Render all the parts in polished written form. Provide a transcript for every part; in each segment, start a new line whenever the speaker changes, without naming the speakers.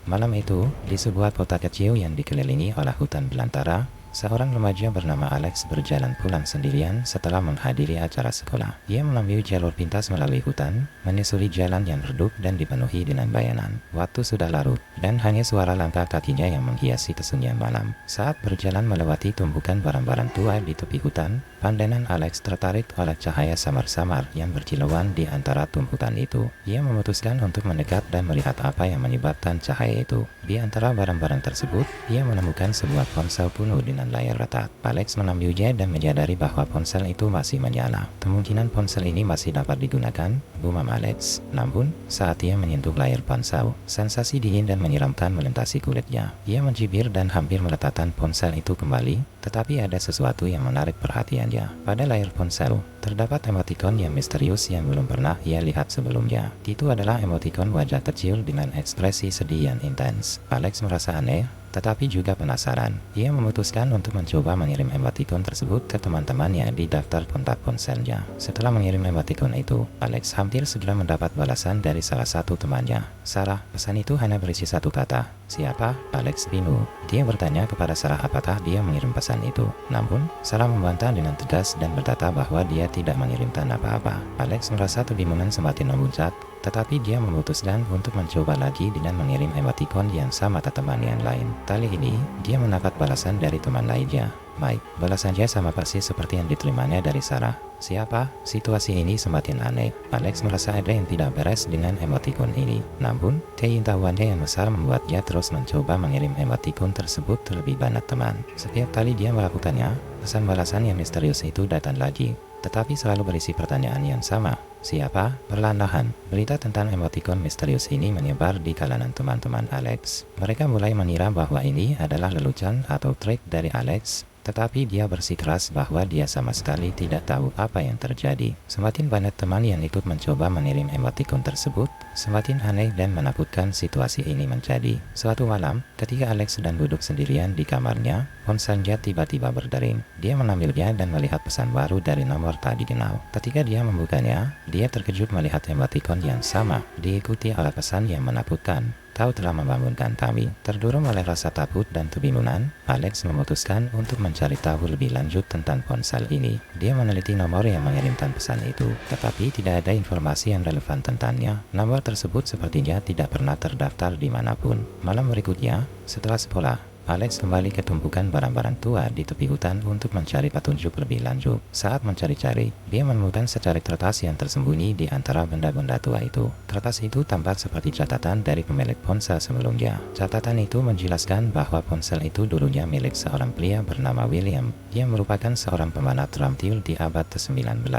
Malam itu, di sebuah kota kecil yang dikelilingi oleh hutan belantara, seorang remaja bernama Alex berjalan pulang sendirian setelah menghadiri acara sekolah. Ia mengambil jalur pintas melalui hutan, menyusuri jalan yang redup dan dipenuhi dengan bayangan. Waktu sudah larut, dan hanya suara langkah kakinya yang menghiasi kesunyian malam. Saat berjalan melewati tumpukan barang-barang tua di tepi hutan, pandangan Alex tertarik oleh cahaya samar-samar yang berkilauan di antara tumpukan itu. Ia memutuskan untuk mendekat dan melihat apa yang menyebabkan cahaya itu. Di antara barang-barang tersebut, ia menemukan sebuah ponsel kuno dengan layar retak. Alex mengambilnya dan menyadari bahwa ponsel itu masih menyala. Kemungkinan ponsel ini masih dapat digunakan, gumam Alex. Namun, saat ia menyentuh layar ponsel, sensasi dingin dan menyeramkan melintasi kulitnya. Ia mencibir dan hampir meletakkan ponsel itu kembali, tetapi ada sesuatu yang menarik perhatiannya. Pada layar ponsel, terdapat emotikon yang misterius yang belum pernah ia lihat sebelumnya. Itu adalah emotikon wajah kecil dengan ekspresi sedih yang intens. Alex merasa aneh, tetapi juga penasaran. Ia memutuskan untuk mencoba mengirim emotikon tersebut ke teman-temannya di daftar kontak ponselnya. Setelah mengirim emotikon itu, Alex hampir segera mendapat balasan dari salah satu temannya. Sarah, pesan itu hanya berisi satu kata. Siapa? Alex bingung. Dia bertanya kepada Sarah apakah dia mengirim pesan itu. Namun, Sarah membantah dengan tegas dan berkata bahwa dia tidak mengirimkan apa-apa. Alex merasa kebingungan semakin memuncak, tetapi dia memutuskan untuk mencoba lagi dengan mengirim emotikon yang sama ke teman yang lain. Kali ini, dia mendapat balasan dari teman lainnya. Mike, balasannya sama persis seperti yang diterimanya dari Sarah. Siapa? Situasi ini semakin aneh. Alex merasa ada yang tidak beres dengan emotikon ini. Namun, keingintahuannya yang besar membuatnya terus mencoba mengirim emotikon tersebut ke lebih banyak teman. Setiap kali dia melakukannya, pesan balasan yang misterius itu datang lagi, tetapi selalu berisi pertanyaan yang sama. Siapa? Perlahan-lahan, berita tentang emotikon misterius ini menyebar di kalangan teman-teman Alex. Mereka mulai mengira bahwa ini adalah lelucon atau trik dari Alex, tetapi dia bersikeras bahwa dia sama sekali tidak tahu apa yang terjadi. Semakin banyak teman yang ikut mencoba mengirim emotikon tersebut, semakin aneh dan menakutkan situasi ini menjadi. Suatu malam, ketika Alex sedang duduk sendirian di kamarnya, ponselnya tiba-tiba berdering. Dia mengambilnya dan melihat pesan baru dari nomor tak dikenal. Ketika dia membukanya, dia terkejut melihat emotikon yang sama, diikuti oleh pesan yang menakutkan. Kau telah membangunkan kami. Terdorong oleh rasa takut dan kebingungan, Alex memutuskan untuk mencari tahu lebih lanjut tentang ponsel ini. Dia meneliti nomor yang mengirimkan pesan itu, tetapi tidak ada informasi yang relevan tentangnya. Nomor tersebut sepertinya tidak pernah terdaftar dimanapun. Malam berikutnya, setelah sekolah, Alex kembali ke tumpukan barang-barang tua di tepi hutan untuk mencari petunjuk lebih lanjut. Saat mencari-cari, dia menemukan secari kertas yang tersembunyi di antara benda-benda tua itu. Kertas itu tampak seperti catatan dari pemilik ponsel sebelumnya. Catatan itu menjelaskan bahwa ponsel itu dulunya milik seorang pria bernama William, yang merupakan seorang pemanah terampil di abad ke-19.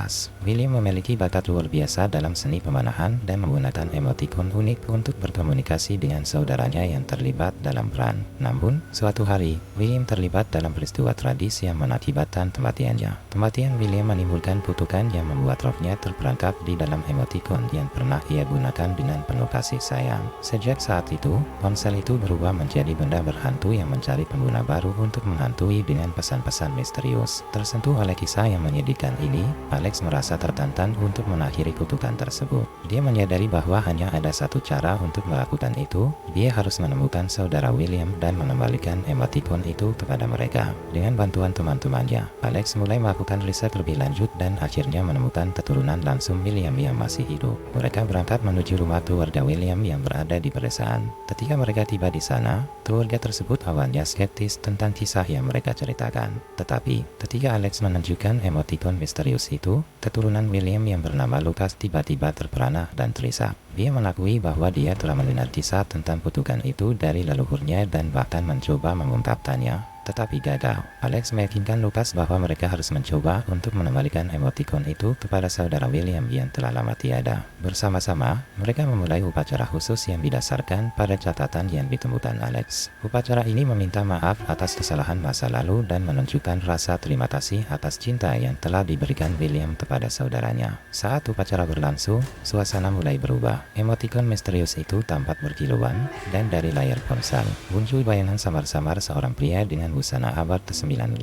William memiliki bakat luar biasa dalam seni pemanahan dan menggunakan emotikon unik untuk berkomunikasi dengan saudaranya yang terlibat dalam perang. Namun, suatu hari, William terlibat dalam peristiwa tragis yang mengakibatkan kematiannya. Kematian William menimbulkan kutukan yang membuat rohnya terperangkap di dalam emotikon yang pernah ia gunakan dengan penuh kasih sayang. Sejak saat itu, ponsel itu berubah menjadi benda berhantu yang mencari pengguna baru untuk menghantui dengan pesan-pesan misterius. Tersentuh oleh kisah yang menyedihkan ini, Alex merasa tertantang untuk mengakhiri kutukan tersebut. Dia menyadari bahwa hanya ada satu cara untuk melakukan itu. Dia harus menemukan saudara William dan mengembalikan emotikon itu kepada mereka. Dengan bantuan teman-temannya, Alex mulai melakukan riset lebih lanjut dan akhirnya menemukan keturunan langsung William yang masih hidup. Mereka berangkat menuju rumah keluarga William yang berada di pedesaan. Ketika mereka tiba di sana, keluarga tersebut awalnya skeptis tentang kisah yang mereka ceritakan. Tetapi, ketika Alex menunjukkan emotikon misterius itu, keturunan William yang bernama Lucas tiba-tiba terperanah dan terisak. Dia mengakui bahwa dia telah mendengar kisah tentang kutukan itu dari leluhurnya dan bahkan mencoba mengungkapkannya, tetapi gagal. Alex meyakinkan Lucas bahwa mereka harus mencoba untuk mengembalikan emotikon itu kepada saudara William yang telah lama tiada. Bersama-sama, mereka memulai upacara khusus yang didasarkan pada catatan yang ditemukan Alex. Upacara ini meminta maaf atas kesalahan masa lalu dan menunjukkan rasa terima kasih atas cinta yang telah diberikan William kepada saudaranya. Saat upacara berlangsung, suasana mulai berubah. Emotikon misterius itu tampak berkilauan, dan dari layar ponsel muncul bayangan samar-samar seorang pria dengan dengan busana abad ke-19.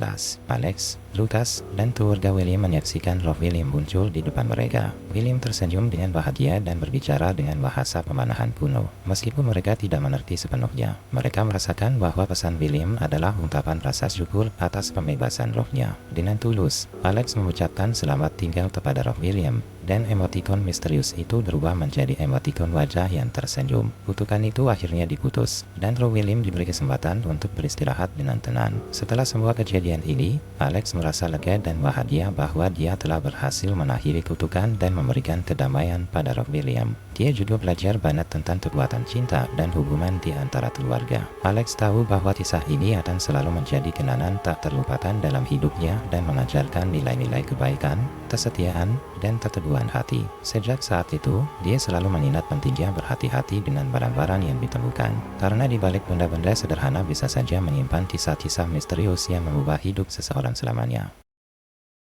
Alex, Lucas, dan keluarga William menyaksikan roh William muncul di depan mereka. William tersenyum dengan bahagia dan berbicara dengan bahasa pemanahan kuno. Meskipun mereka tidak mengerti sepenuhnya, mereka merasakan bahwa pesan William adalah ungkapan rasa syukur atas pembebasan rohnya. Dengan tulus, Alex mengucapkan selamat tinggal kepada roh William, dan emotikon misterius itu berubah menjadi emotikon wajah yang tersenyum. Kutukan itu akhirnya diputus, dan roh William diberi kesempatan untuk beristirahat dengan tenang. Setelah semua kejadian ini, Alex merasa lega dan bahagia bahwa dia telah berhasil mengakhiri kutukan dan memberikan kedamaian pada roh William. Dia juga belajar banyak tentang kekuatan cinta dan hubungan di antara keluarga. Alex tahu bahwa kisah ini akan selalu menjadi kenangan tak terlupakan dalam hidupnya dan mengajarkan nilai-nilai kebaikan, kesetiaan, dan keteguhan hati. Sejak saat itu, dia selalu mengingat pentingnya berhati-hati dengan barang-barang yang ditemukan. Karena di balik benda-benda sederhana bisa saja menyimpan kisah-kisah misterius yang mengubah hidup seseorang selamanya.